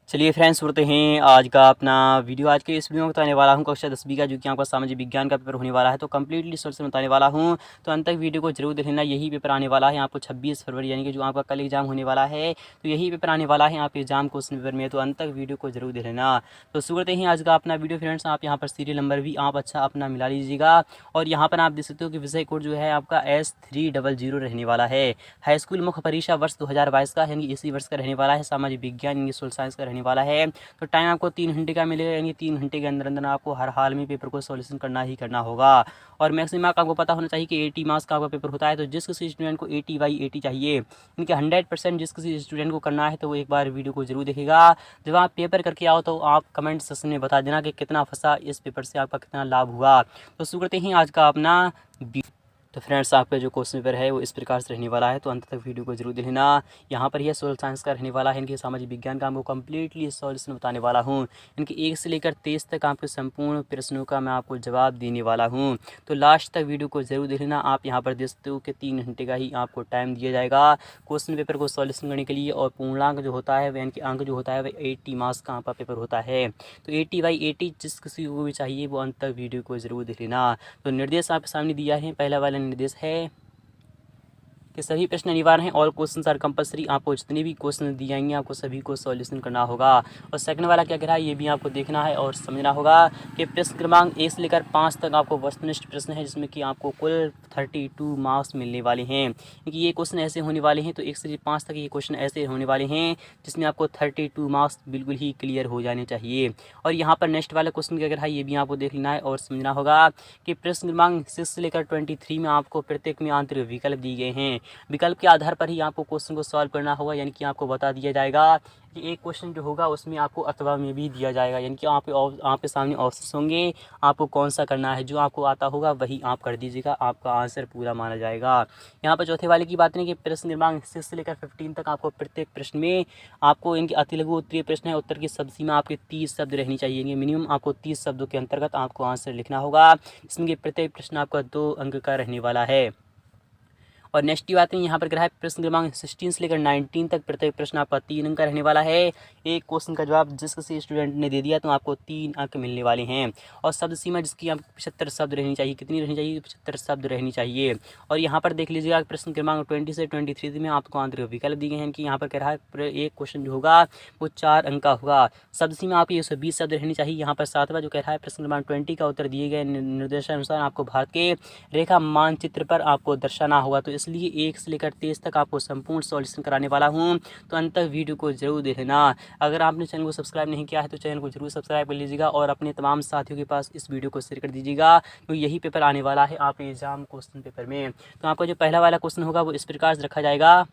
चलिए फ्रेंड्स, सुनते हैं आज का अपना वीडियो। आज के इस वीडियो में बताने वाला हूँ कक्षा 10वीं का जो कि आपका सामाजिक विज्ञान का पेपर होने वाला है। तो कंप्लीटली सोल्यूशन बताने वाला हूँ, तो अंत तक वीडियो को जरूर देख लेना। यही पेपर आने वाला है आपको 26 फरवरी यानी कि जो आपका कल एग्जाम होने वाला है, तो यही पेपर आने वाला है आपके एग्जाम क्वेश्चन पेपर में। तो अंत तक वीडियो को जरूर देख लेना। तो शुरू करते हैं आज का अपना वीडियो फ्रेंड्स। आप यहाँ पर सीरियल नंबर भी आप अच्छा अपना मिला लीजिएगा। और यहाँ पर आप देख सकते हो कि विषय कोड जो है आपका S300 रहने वाला है। हाई स्कूल मुख्य परीक्षा वर्ष 2022 का यानी इसी वर्ष का रहने वाला है। सामाजिक विज्ञान यानी सोशल साइंस का रहने वाला है। तो टाइम आपको 3 घंटे का मिलेगा, यानी 3 घंटे के अंदर अंदर आपको हर हाल में पेपर को सॉल्यूशन करना ही करना होगा। और मैक्सिमम मार्क आपको पता होना चाहिए कि 80 मार्क्स का आपका पेपर होता है। तो जिस किसी स्टूडेंट को 80/80 चाहिए, इनके 100% जिस किसी स्टूडेंट को करना है, तो वो एक बार वीडियो को जरूर देखेगा। जब आप पेपर करके आओ तो आप कमेंट सेक्शन में बता देना कि कितना फंसा, इस पेपर से आपका कितना लाभ हुआ। तो शुरू करते हैं आज का अपना। तो फ्रेंड्स, आपका जो क्वेश्चन पेपर है वो इस प्रकार से रहने वाला है, तो अंत तक वीडियो को जरूर देखना। यहाँ पर यह सोशल साइंस का रहने वाला है, इनके सामाजिक विज्ञान का आपको कंप्लीटली सॉल्यूशन बताने वाला हूँ। इनके 1 से लेकर 23 तक आपके संपूर्ण प्रश्नों का मैं आपको जवाब देने वाला हूँ। तो लास्ट तक वीडियो को जरूर देख लेना। आप यहाँ पर देख सकते हो कि 3 घंटे का ही आपको टाइम दिया जाएगा क्वेश्चन पेपर को सॉल्यूशन करने के लिए। और पूर्णांक जो होता है, यानी कि अंक जो होता है वह 80 मार्क्स का आपका पेपर होता है। तो 80/80 जिस किसी को भी चाहिए वो अंत तक वीडियो को जरूर देख लेना। तो निर्देश आपके सामने दिया है। पहला वाला निर्देश है कि सभी प्रश्न अनिवार्य हैं, ऑल क्वेश्चन आर कंपलसरी। आपको जितने भी क्वेश्चन दिए जाएंगे आपको सभी को सॉल्यूशन करना होगा। और सेकंड वाला क्या कह रहा है ये भी आपको देखना है और समझना होगा कि प्रश्न क्रमांक 1 से लेकर 5 तक आपको वस्तुनिष्ठ प्रश्न है, जिसमें कि आपको कुल 32 मार्क्स मिलने वाले हैं। क्योंकि ये क्वेश्चन ऐसे होने वाले हैं, तो 1 से 5 तक ये क्वेश्चन ऐसे होने वाले हैं जिसमें आपको 32 मार्क्स बिल्कुल ही क्लियर हो जाने चाहिए। और यहाँ पर नेक्स्ट वाला क्वेश्चन क्या कह रहा है ये भी आपको देख लेना है और समझना होगा कि प्रश्न क्रमांक 6 से लेकर 23 में आपको प्रत्येक में आंतरिक विकल्प दिए गए हैं। विकल्प के आधार पर ही आपको क्वेश्चन को सॉल्व करना होगा, यानी कि आपको बता दिया जाएगा कि एक क्वेश्चन जो होगा उसमें आपको अथवा में भी दिया जाएगा, यानी कि आपके सामने ऑप्शन होंगे, आपको कौन सा करना है। जो आपको आता होगा वही आप कर दीजिएगा, आपका आंसर पूरा माना जाएगा। यहाँ पर चौथे वाले की बात नहीं कि प्रश्न क्रमांक 6 से लेकर 15 तक आपको प्रत्येक प्रश्न में आपको इनके अति लघु उत्तरीय प्रश्न है, उत्तर की शब्द सीमा आपके 30 शब्द रहनी चाहिए। मिनिमम आपको 30 शब्दों के अंतर्गत आपको आंसर लिखना होगा। इसमें प्रत्येक प्रश्न आपका 2 अंक का रहने वाला है। और नेक्स्ट की बात है यहाँ पर क्या है, प्रश्न क्रमांक 16 से लेकर 19 तक प्रत्येक प्रश्न आपका 3 अंक का रहने वाला है। एक क्वेश्चन का जवाब जिस किसी स्टूडेंट ने दे दिया तो आपको 3 अंक मिलने वाले हैं। और शब्द सीमा जिसकी आपको 75 शब्द रहनी चाहिए। कितनी रहनी चाहिए? 75 शब्द रहनी चाहिए। और यहाँ पर देख लीजिएगा प्रश्न क्रमांक 20 से 23 में आपको आंतरिक विकल्प दिए हैं कि यहाँ पर कह रहा है एक क्वेश्चन जो होगा वो 4 अंक का होगा। शब्द सीमा आपकी 120 शब्द रहनी चाहिए। यहाँ पर 7वां जो कह रहा है प्रश्न क्रमांक 20 का उत्तर दिए गए निर्देशानुसार आपको भारत के रेखा मानचित्र पर आपको दर्शाना होगा। तो इसलिए 1 से लेकर 23 तक आपको संपूर्ण सॉल्यूशन कराने वाला हूं, तो अंत तक वीडियो को जरूर देखना। अगर आपने चैनल को सब्सक्राइब नहीं किया है तो चैनल को जरूर सब्सक्राइब कर लीजिएगा और अपने तमाम साथियों के पास इस वीडियो को शेयर कर दीजिएगा, तो यही पेपर आने वाला है आप एग्जाम क्वेश्चन पेपर में। तो आपका जो पहला वाला क्वेश्चन होगा वो इस प्रकार से रखा जाएगा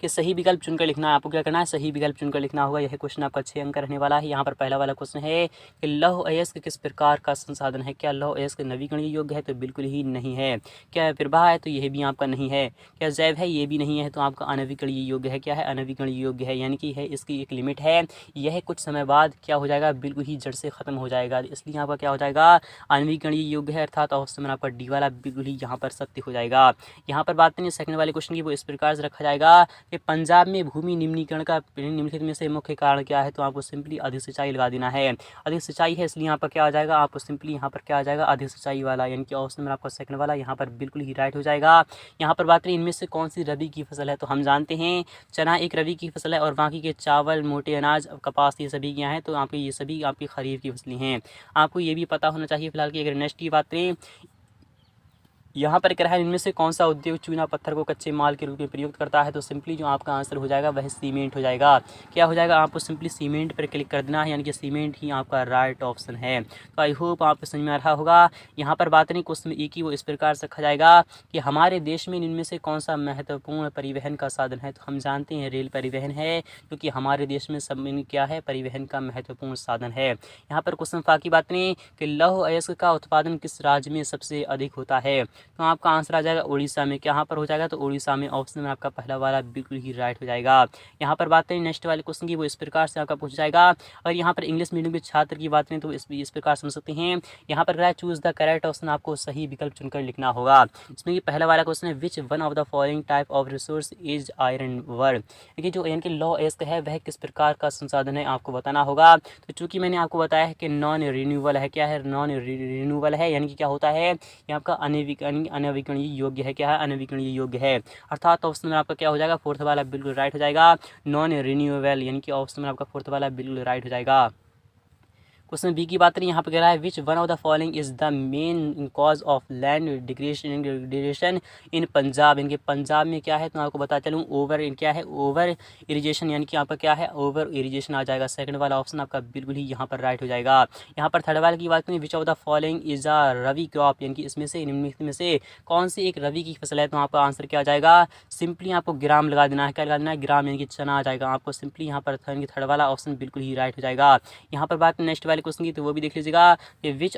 कि सही विकल्प चुनकर लिखना है। आपको क्या करना है, सही विकल्प चुनकर लिखना होगा। यह क्वेश्चन आपका 6 अंक का रहने वाला है। यहाँ पर पहला वाला क्वेश्चन है कि लौह अयस्क किस प्रकार का संसाधन है। क्या लौह अयस्क नवीकरणीय योग्य है? तो बिल्कुल ही नहीं है। क्या प्रवाह है? तो यह भी आपका नहीं है। क्या जैव है? ये भी नहीं है। तो आपका अनवीकरणीय योग्य है। क्या है? अनवीकरणीय योग्य है, यानी कि है इसकी एक लिमिट है। यह कुछ समय बाद क्या हो जाएगा, बिल्कुल ही जड़ से खत्म हो जाएगा, इसलिए आपका क्या हो जाएगा, अनवीकरणीय योग्य है, अर्थात ऑप्शन आपका डी वाला बिल्कुल ही यहाँ पर सत्य हो जाएगा। यहाँ पर बात करें सेकंड वाले क्वेश्चन की, वो इस प्रकार से रखा जाएगा कि पंजाब में भूमि निम्नीकरण का निम्नलिखित में से मुख्य कारण क्या है। तो आपको सिंपली अधिक सिंचाई लगा देना है। अधिक सिंचाई है इसलिए यहाँ पर क्या आ जाएगा, आपको सिंपली यहाँ पर क्या आ जाएगा, अधिक सिंचाई वाला, यानी कि ऑप्शन में आपका सेकंड वाला यहाँ पर बिल्कुल ही राइट हो जाएगा। यहाँ पर बात करें इनमें से कौन सी रबी की फसल है, तो हम जानते हैं चना एक रबी की फसल है और बाकी के चावल, मोटे अनाज, कपास, ये सभी क्या हैं, तो आपके ये सभी आपकी खरीफ की फसलें हैं। आपको ये भी पता होना चाहिए फिलहाल की। अगर नेक्स्ट की बात करें, यहाँ पर क्या है, इनमें से कौन सा उद्योग चूना पत्थर को कच्चे माल के रूप में प्रयुक्त करता है। तो सिंपली जो आपका आंसर हो जाएगा वह सीमेंट हो जाएगा। क्या हो जाएगा, आपको सिंपली सीमेंट पर क्लिक कर देना है, यानी कि सीमेंट ही आपका राइट ऑप्शन है। तो आई होप आपको समझ में आ रहा होगा। यहाँ पर बात नहीं क्वेश्चन एक ही, वो इस प्रकार से रखा जाएगा कि हमारे देश में इनमें से कौन सा महत्वपूर्ण परिवहन का साधन है। तो हम जानते हैं रेल परिवहन है, क्योंकि हमारे देश में सब में क्या है, परिवहन का महत्वपूर्ण साधन है। यहाँ पर क्वेश्चन की बात नहीं कि लौह अयस्क का उत्पादन किस राज्य में सबसे अधिक होता है। तो आपका आंसर आ जाएगा उड़ीसा में। कहाँ पर हो जाएगा, तो उड़ीसा में। ऑप्शन में आपका पहला वाला बिल्कुल ही राइट हो जाएगा। यहाँ पर बात करें नेक्स्ट वाले क्वेश्चन की, वो इस प्रकार से आपका पूछा जाएगा। और यहाँ पर इंग्लिश मीडियम के छात्र की बात करें तो इस प्रकार समझ सकते हैं। यहाँ पर क्या चूज द करेक्ट ऑप्शन, आपको सही विकल्प चुनकर लिखना होगा। इसमें ये पहला वाला क्वेश्चन है, which one of the following type of resource is iron ore. देखिए जो यानी कि लॉ एस्क है वह किस प्रकार का संसाधन है आपको बताना होगा। तो चूंकि मैंने आपको बताया है कि नॉन रिन्यूएबल है, क्या है, नॉन रिन्यूएबल है, यानी कि क्या होता है, ये आपका अनवीकरणीय योग्य है। क्या है, अनवीकरणीय योग्य है। अर्थात ऑप्शन में आपका क्या हो जाएगा, फोर्थ वाला बिल्कुल राइट हो जाएगा, नॉन रिन्यूएबल, यानी कि ऑप्शन में आपका फोर्थ वाला बिल्कुल राइट हो जाएगा। क्वेश्चन बी की बात करें, यहाँ पर कह रहा है which one of the following is the main cause of land degradation इन पंजाब। इनके पंजाब में क्या है, तो आपको बता चलूँ ओवर क्या है, ओवर इरिगेशन, यानी कि यहाँ पर क्या है, ओवर इरिगेशन आ जाएगा। सेकंड वाला ऑप्शन आपका बिल्कुल ही यहाँ पर राइट हो जाएगा। यहाँ पर थर्ड वाले की बात करें, which of the following is a rabi crop, यानी कि इसमें से निम्नलिखित में से कौन सी एक रवि की फसल है, तो आपका आंसर क्या आ जाएगा, सिंपली आपको ग्राम लगा देना है। क्या लगा देना है, ग्राम, यानी कि चना आ जाएगा आपको सिंपली यहाँ पर। थर्ड वाला ऑप्शन बिल्कुल ही राइट हो जाएगा। यहाँ पर बात नेक्स्ट वाले क्वेश्चन की, तो वो भी देख लीजिएगा कि which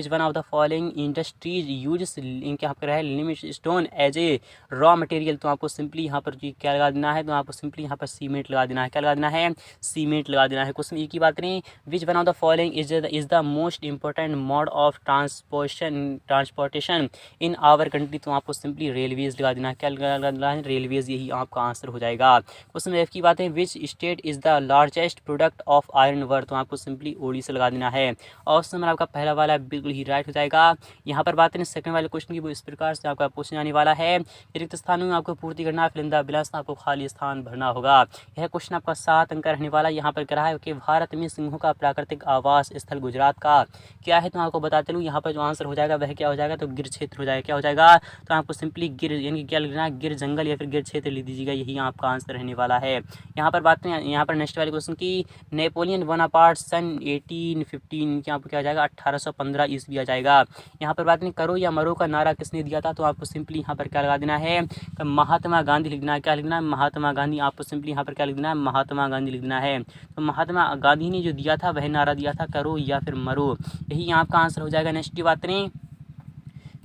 one of the following industries use यहाँ पर है limestone as a raw material. तो आपको सिंपली यहाँ पर क्या लगा देना है, तो आपको सिंपली यहाँ पर सीमेंट लगा देना है। क्या लगा देना है, सीमेंट लगा देना है। क्वेश्चन ए की बात करें, which one of the following is the most important mode of transportation in our country. तो आपको सिंपली रेलवेज लगा देना है। क्या लगा देना है, रेलवेज, यही आपका आंसर हो जाएगा। क्वेश्चन एफ की बात है, which state is the largest product of iron ore. तो आपको सिंपली ओडिशा लगा देना है। ऑप्शन नंबर आपका पहला वाला बिल्कुल ही राइट हो जाएगा। यहाँ पर बात करें सेकंड वाले क्वेश्चन की, वो इस प्रकार से आपका पूछने जाने वाला है, रिक्त स्थानों में आपको पूर्ति करना, फिलिंदा बिलास आपको खाली स्थान भरना होगा। यह क्वेश्चन आपका 7 अंक का रहने वाला। यहाँ पर कह रहा है कि भारत में सिंहों का प्राकृतिक आवास स्थल गुजरात का क्या है, तो आपको बता चलूँ यहाँ पर जो आंसर हो जाएगा वह क्या हो जाएगा, तो गिर क्षेत्र हो जाएगा। क्या हो जाएगा, तो आपको सिंपली गिर, यानी क्या लिखना है, गिर जंगल या फिर गिर क्षेत्र लिख दीजिएगा, यही आपका आंसर रहने वाला है। यहाँ पर बात करें, यहाँ पर नेक्स्ट वाले क्वेश्चन की, नेपोलियन बोनापार्ट सन 1815 क्या आपको क्या आ जाएगा, 1815 ईस्वी आ जाएगा। यहाँ पर बात करें करो या मरो का नारा किसने दिया था, तो आपको सिंपली यहाँ पर क्या लगा देना है, महात्मा गांधी लिखना है। क्या लिखना है, महात्मा गांधी। आपको सिंपली यहाँ पर क्या लिख देना है, महात्मा गांधी लिख देना है। तो महात्मा गांधी ने जो दिया था वह नारा दिया था, करो या फिर मरो, यही आपका आंसर हो जाएगा। नेक्स्ट की बात करें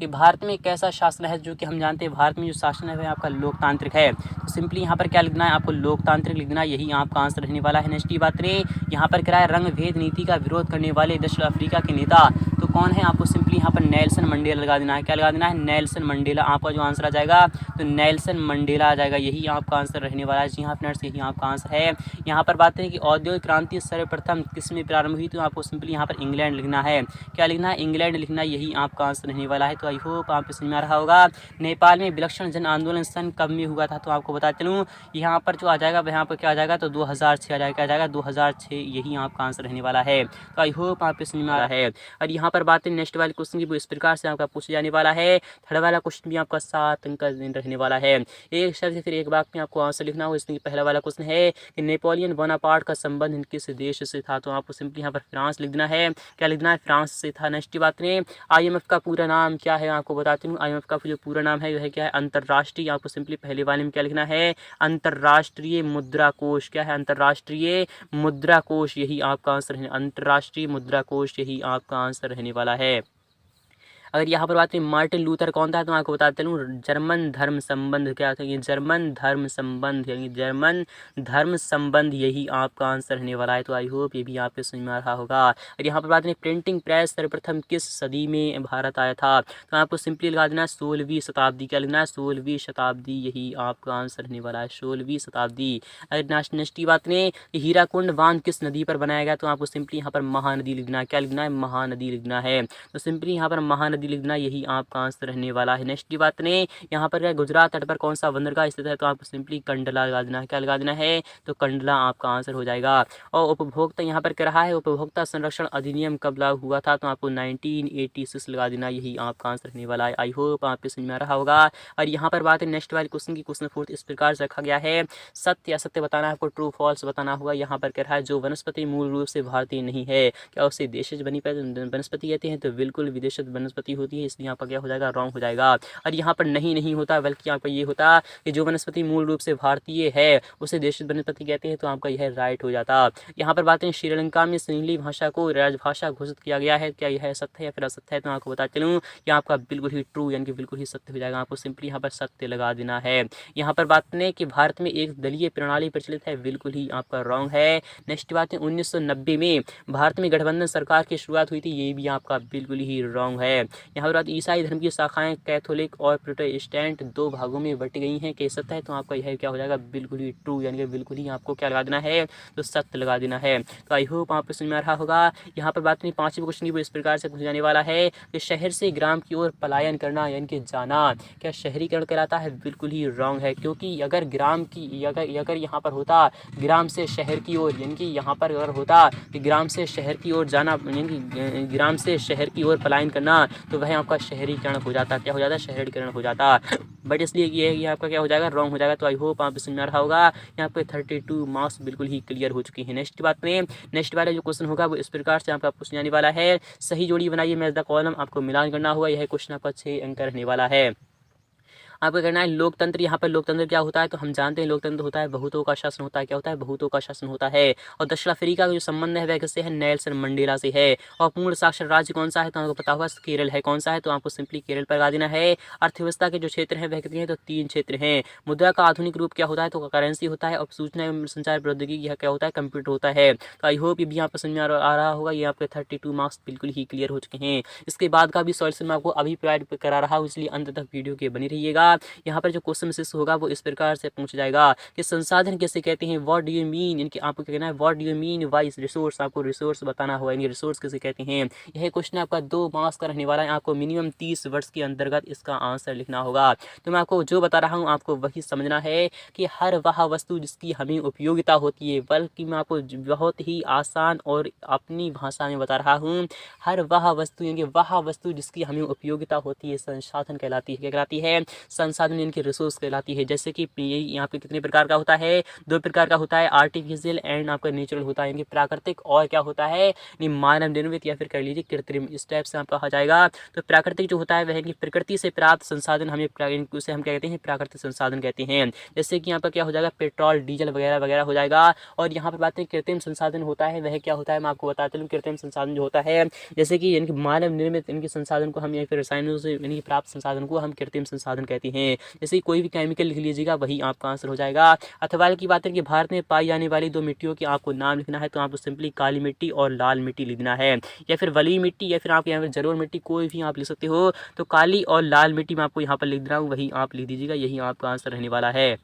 कि भारत में एक ऐसा शासन है, जो कि हम जानते हैं भारत में जो शासन है वह आपका लोकतांत्रिक है। तो सिंपली यहाँ पर क्या लिखना है, आपको लोकतांत्रिक लिखना है, यही आपका आंसर रहने वाला है। नेक्स्ट की बात करें, यहाँ पर क्या है, रंग भेद नीति का विरोध करने वाले दक्षिण अफ्रीका के नेता तो कौन है, आपको सिंपली यहाँ पर नेल्सन मंडेला लगा देना है। क्या लगा देना है, नेल्सन मंडेला। आपका जो आंसर आ जाएगा तो नेल्सन मंडेला आ जाएगा, यही आपका आंसर रहने वाला है। जी हाँ फ्रेंड्स, यही आपका आंसर है। यहाँ पर बात करें कि औद्योगिक क्रांति सर्वप्रथम किसमें प्रारंभ हुई, तो आपको सिंपली यहाँ पर इंग्लैंड लिखना है। क्या लिखना है, इंग्लैंड लिखना, यही आपका आंसर रहने वाला है। तो आई होप आपको समझ में आ रहा होगा। नेपाल में विलक्षण जन आंदोलन सन कब में हुआ था, तो आपको बता चलूँ यहाँ पर जो आ जाएगा वह यहाँ पर क्या आ जाएगा, तो 2006 आ जाएगा। क्या आ जाएगा, 2006, यही आपका आंसर रहने वाला है। तो आई होप आपको समझ में आ रहा है। और यहाँ पर बात करें नेक्स्ट वाले क्वेश्चन की, वो इस प्रकार से आपका पूछा जाने वाला है। थर्ड वाला क्वेश्चन भी आपका 7 अंक का रहने वाला है। एक शब्द फिर एक वाक्य में आपको आंसर लिखना हो। इसमें पहला वाला क्वेश्चन है कि नेपोलियन बोनापार्ट का संबंध किस देश से था, तो आपको सिंपली यहाँ पर फ्रांस लिख देना है। क्या लिखना है, फ्रांस से था। नेक्स्ट की बात करें, IMF का पूरा नाम क्या है, आपको बताती हूँ। IMF का जो पूरा नाम है वह क्या है, अंतर्राष्ट्रीय। आपको सिंपली पहले वाले में क्या लिखना है, अंतर्राष्ट्रीय मुद्रा कोष। क्या है, अंतर्राष्ट्रीय मुद्रा कोष, यही आपका आंसर है। अंतर्राष्ट्रीय मुद्रा कोष, यही आपका आंसर रहने वाला है। अगर यहाँ पर बात करें मार्टिन लूथर कौन था, तो मैं आपको बताता हूँ जर्मन धर्म संबंध। क्या था, ये जर्मन धर्म संबंध, यानी जर्मन धर्म संबंध, यही आपका आंसर रहने वाला है। तो आई होप ये भी आपको समझ में आ रहा होगा। और यहाँ पर बात करें प्रिंटिंग प्रेस सर्वप्रथम किस सदी में भारत आया था, तो आपको सिंपली लगा देना 16वीं शताब्दी। क्या लिखना है, 16वीं शताब्दी, यही आपका आंसर रहने वाला है, 16वीं शताब्दी। अगर नेक्स्ट की बात करें हीराकुंड बांध किस नदी पर बनाया गया, तो आपको सिंपली यहाँ पर महानदी लिखना है। क्या लिखना है, महानदी लिखना है। तो सिंपली यहाँ पर महानदी लिखना, यही आपका आंसर रहने वाला है। नेक्स्ट की बात करें, यहाँ पर गुजरात तट पर कौन सा बंदरगाह स्थित है, तो आपको सिंपली कंडला लगा देना है। क्या लगा देना है, तो कंडला आपका आंसर हो जाएगा। और उपभोक्ता यहाँ पर कह रहा है उपभोक्ता संरक्षण अधिनियम कब लागू हुआ था, तो आपको 1986 लगा देना, यही आपका आंसर रहने वाला है। आई होप आपको समझ में आ रहा होगा। और यहाँ पर बात है नेक्स्ट वाले क्वेश्चन की, क्वेश्चन 4 इस प्रकार से रखा गया है, सत्य या सत्य बताना है, आपको ट्रू फॉल्स बताना होगा। यहाँ पर कह रहा है जो वनस्पति मूल रूप से भारतीय नहीं है, क्या उसे देशज वनस्पति कहते हैं, तो बिल्कुल विदेशज वनस्पति होती है, इसलिए यहाँ पर क्या हो जाएगा, रॉन्ग हो जाएगा। और यहाँ पर नहीं होता, बल्कि यहाँ पर ये होता कि जो वनस्पति मूल रूप से भारतीय है उसे देशी वनस्पति कहते हैं, तो आपका यह राइट हो जाता। यहाँ पर बात करें श्रीलंका में सिंहली भाषा को राजभाषा घोषित किया गया है, क्या यह सत्य है या फिर असत्य है, तो आपको बता चलूँ कि आपका बिल्कुल ही ट्रू यानी कि बिल्कुल ही सत्य हो जाएगा। आपको सिंपली यहाँ पर सत्य लगा देना है। यहाँ पर बात करें कि भारत में एक दलीय प्रणाली प्रचलित है, बिल्कुल ही आपका रॉन्ग है। नेक्स्ट बात है 1990 में भारत में गठबंधन सरकार की शुरुआत हुई थी, ये भी आपका बिल्कुल ही रॉन्ग है। यहाँ पर बात ईसाई धर्म की शाखाएं कैथोलिक और प्रोटेस्टेंट दो भागों में बट गई हैं, क्या सत्य है, तो आपका यह क्या हो जाएगा, बिल्कुल ही ट्रू यानी कि बिल्कुल ही आपको क्या लगा देना है, तो सत्य लगा देना है। तो आई होप आपको समझ में आ रहा होगा। यहाँ पर बात नहीं 5वें क्वेश्चन की वो इस प्रकार से पूछा जाने वाला है कि शहर से ग्राम की ओर पलायन करना यानी कि जाना क्या शहरीकरण कहलाता है, बिल्कुल ही रॉन्ग है। क्योंकि अगर ग्राम की अगर यहाँ पर होता ग्राम से शहर की ओर, यानी कि यहाँ पर अगर होता कि ग्राम से शहर की ओर जाना यानी कि ग्राम से शहर की ओर पलायन करना, तो वह आपका शहरीकरण हो जाता, क्या हो जाता, शहरीकरण हो जाता। बट इसलिए ये आपका क्या हो जाएगा, रॉन्ग हो जाएगा। तो आई होप आप समझ में आ रहा होगा। यहाँ पे 32 मार्क्स बिल्कुल ही क्लियर हो चुकी है। नेक्स्ट बात में नेक्स्ट वाला जो क्वेश्चन होगा वो इस प्रकार से आपका पूछने आने वाला है, सही जोड़ी बनाइए मैच द कॉलम, आपको मिलान करना हुआ। यह क्वेश्चन आपका 6 अंक का रहने वाला है। आपको करना है लोकतंत्र। यहाँ पर लोकतंत्र क्या होता है, तो हम जानते हैं लोकतंत्र होता है बहुतों का शासन होता है, क्या होता है, बहुतों का शासन होता है। और दक्षिण अफ्रीका का जो संबंध है वह किससे है, नेल्सन मंडेला से है। और पूर्ण साक्षर राज्य कौन सा है, तो आपको पता होगा केरल है। कौन सा है, तो आपको सिंपली केरल पर लगा देना है। अर्थव्यवस्था के जो क्षेत्र हैं वह कितने हैं, तो 3 क्षेत्र हैं। मुद्रा का आधुनिक रूप क्या होता है, तो करेंसी होता है। और सूचना एवं संचार प्रौद्योगिकी क्या होता है, कंप्यूटर होता है। तो आई होप ये भी यहाँ पर समझ में आ रहा होगा। ये आपके 32 मार्क्स बिल्कुल ही क्लियर हो चुके हैं। इसके बाद का भी सॉल्यूशन मैं आपको अभी प्रोवाइड करा रहा हूँ, इसलिए अंत तक वीडियो के बनी रहिएगा। यहाँ पर जो क्वेश्चन होगा वो इस प्रकार से पूछ जाएगा कि संसाधन कैसे कहते हैं, व्हाट डू यू मीन, इनकी आपको कहना है what do you mean by resource, आपको रिसोर्स बताना होगा, यानी रिसोर्स कैसे कहते हैं। यह क्वेश्चन आपका 2 मार्क्स का रहने वाला है। आपको मिनिमम 30 वर्ष के अंतर्गत इसका आंसर लिखना होगा। तो मैं आपको जो बता रहा हूँ आपको वही समझना है कि हर वह वस्तु जिसकी हमें उपयोगिता होती है, बल्कि मैं आपको बहुत ही आसान और अपनी भाषा में बता रहा हूँ, हर वह वस्तु यानी वह वस्तु जिसकी हमें उपयोगिता होती है संसाधन कहलाती है। क्या कहलाती है, संसाधन यानी रिसोर्स कहलाती है। जैसे कि यहाँ पे कितने प्रकार का होता है, 2 प्रकार का होता है, आर्टिफिशियल एंड आपका नेचुरल होता है, यानी प्राकृतिक और क्या होता है, मानव निर्मित या फिर कह लीजिए कृत्रिम, इस टाइप से आपका कहा जाएगा। तो प्राकृतिक जो होता है वह प्रकृति से प्राप्त संसाधन, हमें उसे हम क्या कहते हैं, प्राकृतिक संसाधन कहते हैं। जैसे कि यहाँ पर क्या हो जाएगा, पेट्रोल डीजल वगैरह वगैरह हो जाएगा। और यहाँ पर बात है कृत्रिम संसाधन होता है, वह क्या होता है, मैं आपको बताता हूँ। कृत्रिम संसाधन जो होता है जैसे कि यानी मानव निर्मित इनके संसाधन को हम या फिर रसायनों से यानी प्राप्त संसाधन को हम कृत्रिम संसाधन कहते हैं। जैसे कोई भी केमिकल लिख लीजिएगा वही आपका आंसर हो जाएगा। अथवा की बात है कि भारत में पाई जाने वाली 2 मिट्टियों के आपको नाम लिखना है, तो आपको सिंपली काली मिट्टी और लाल मिट्टी लिखना है, या फिर वली मिट्टी या फिर आप यहाँ पर जरूर मिट्टी कोई भी आप लिख सकते हो। तो काली और लाल मिट्टी मैं आपको यहाँ पर लिख रहा हूँ, वही आप लिख दीजिएगा, यही आपका आंसर रहने वाला है।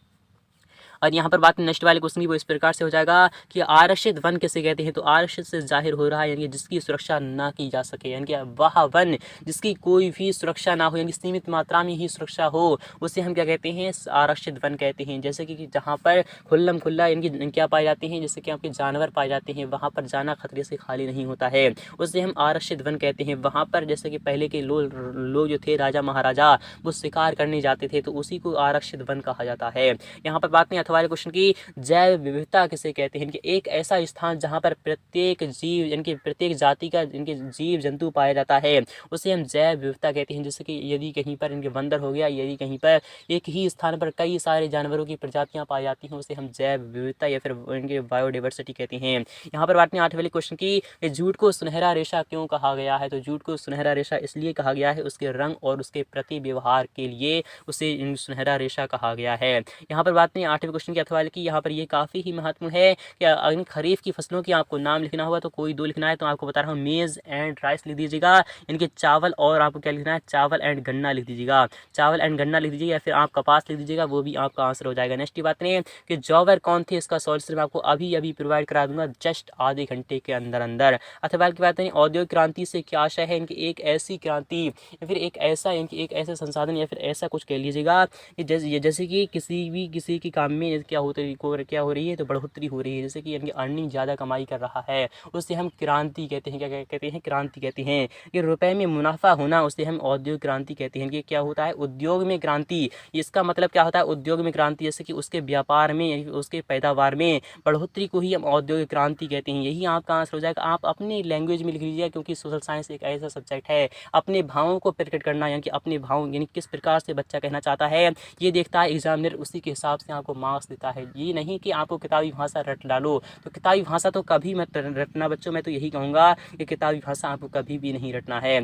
और यहाँ पर बात नेक्स्ट वाले क्वेश्चन की वो इस प्रकार से हो जाएगा कि आरक्षित वन किसे कहते हैं, तो आरक्षित से जाहिर हो रहा है यानी जिसकी सुरक्षा ना की जा सके, यानी कि वह वन जिसकी कोई भी सुरक्षा ना हो, यानी सीमित मात्रा में ही सुरक्षा हो, उसे हम क्या कहते हैं, आरक्षित वन कहते हैं। जैसे कि जहाँ पर खुल्लम खुल्ला यानी कि क्या पाए जाते हैं, जैसे कि आपके जानवर पाए जाते हैं, वहाँ पर जाना खतरे से खाली नहीं होता है, उसे हम आरक्षित वन कहते हैं। वहाँ पर जैसे कि पहले के लोग जो थे राजा महाराजा वो शिकार करने जाते थे, तो उसी को आरक्षित वन कहा जाता है। यहाँ पर बात नहीं वाले क्वेश्चन की जैव विविधता किसे कहते हैं, कि एक ऐसा स्थान जहां पर प्रत्येक जीव यानी कि प्रत्येक जाति का इनके जीव जंतु पाया जाता है, उसे हम जैव विविधता कहते हैं। जैसे कि यदि कहीं पर इनके बंदर हो गया, यदि कहीं पर एक ही स्थान पर कई सारे जानवरों की प्रजातियां पाई जाती हैं, उसे हम जैव विविधता या फिर इनके बायोडाइवर्सिटी कहते हैं। यहाँ पर बात नहीं 8वें वाले क्वेश्चन की जूट को सुनहरा रेशा क्यों कहा गया है, तो जूट को सुनहरा रेशा इसलिए कहा गया है उसके रंग और उसके प्रति व्यवहार के लिए उसे सुनहरा रेशा कहा गया है। यहाँ पर बात नहीं 8वें क्वेश्चन की अथवा की, यहाँ पर ये काफ़ी ही महत्वपूर्ण है कि अगर खरीफ की फसलों की आपको नाम लिखना हुआ तो कोई 2 लिखना है, तो आपको बता रहा हूँ मेज़ एंड राइस लिख दीजिएगा, इनके चावल, और आपको क्या लिखना है, चावल एंड गन्ना लिख दीजिएगा, चावल एंड गन्ना लिख दीजिएगा, या फिर आप कपास लिख दीजिएगा, वो भी आपका आंसर हो जाएगा। नेक्स्ट बात नहीं कि जॉबर कौन थे, इसका सॉल्यूशन मैं आपको अभी प्रोवाइड करा दूंगा जस्ट आधे घंटे के अंदर। अथवा की बात नहीं औद्योगिक क्रांति से क्या आशय है, इनकी एक ऐसी क्रांति या फिर एक ऐसा इनकी एक ऐसा संसाधन या फिर ऐसा कुछ कह लीजिएगा कि जैसे कि किसी की काम में में क्या हो रही है, तो बढ़ोतरी हो रही है। जैसे कि यानी अर्निंग ज़्यादा कमाई कर रहा है, उससे हम क्रांति कहते हैं। क्या कहते हैं? क्रांति कहते हैं। कि रुपए में मुनाफा होना, उसे हम औद्योगिक क्रांति कहते हैं। कि क्या होता है? उद्योग में क्रांति। इसका मतलब क्या होता है? उद्योग में क्रांति, जैसे कि उसके व्यापार में, उसके पैदावार में बढ़ोतरी को ही हम औद्योगिक क्रांति कहते हैं। यही आपका आंसर हो जाएगा। आप अपनी लैंग्वेज में लिख लीजिए, क्योंकि सोशल साइंस एक ऐसा सब्जेक्ट है, अपने भावों को प्रकट करना, यानी कि अपने भाव यानी किस प्रकार से बच्चा कहना चाहता है, ये देखता है एग्जामिनर, उसी के हिसाब से आपको मार्क्स देता है। ये नहीं कि आपको किताबी भाषा रट डालो। तो किताबी भाषा तो कभी मत रटना बच्चों। मैं तो यही कहूँगा कि किताबी भाषा आपको कभी भी नहीं रटना है।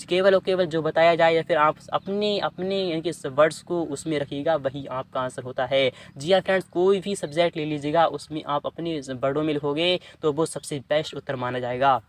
केवल और केवल जो बताया जाए, या फिर आप अपने अपने यानी कि वर्ड्स को उसमें रखिएगा, वही आपका आंसर होता है। जी हाँ फ्रेंड्स, कोई भी सब्जेक्ट ले लीजिएगा, उसमें आप अपने वर्डों में लिखोगे तो वो सबसे बेस्ट उत्तर माना जाएगा।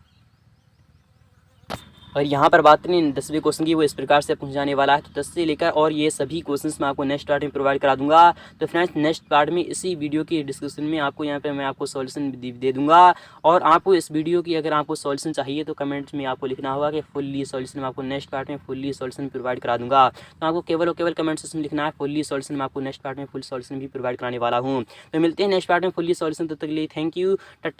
और यहाँ पर बात करें 10वें क्वेश्चन की, वो इस प्रकार से पूछा जाने वाला है। तो 10 से लेकर और ये सभी क्वेश्चंस मैं आपको नेक्स्ट पार्ट में प्रोवाइड करा दूंगा। तो फ्रेंड्स, नेक्स्ट पार्ट में इसी वीडियो की डिस्क्रिप्शन में आपको यहाँ पे मैं आपको सॉल्यूशन दे दूंगा। और आपको इस वीडियो की अगर आपको सॉल्यूशन चाहिए तो कमेंट्स में आपको लिखना होगा कि फुल्ली सॉल्यूशन मैं आपको नेक्स्ट पार्ट में फुल्ली सॉल्यूशन प्रोवाइड करा दूंगा। तो आपको केवल और केवल कमेंट सेक्शन में लिखना है फुल्ली सॉल्यूशन। मैं आपको नेक्स्ट पार्ट में फुल सॉल्यूशन भी प्रोवाइड कराने वाला हूँ। तो मिलते हैं नेक्स्ट पार्ट में फुल्ली सॉल्यूशन। तब तक के लिए थैंक यू, टाटा।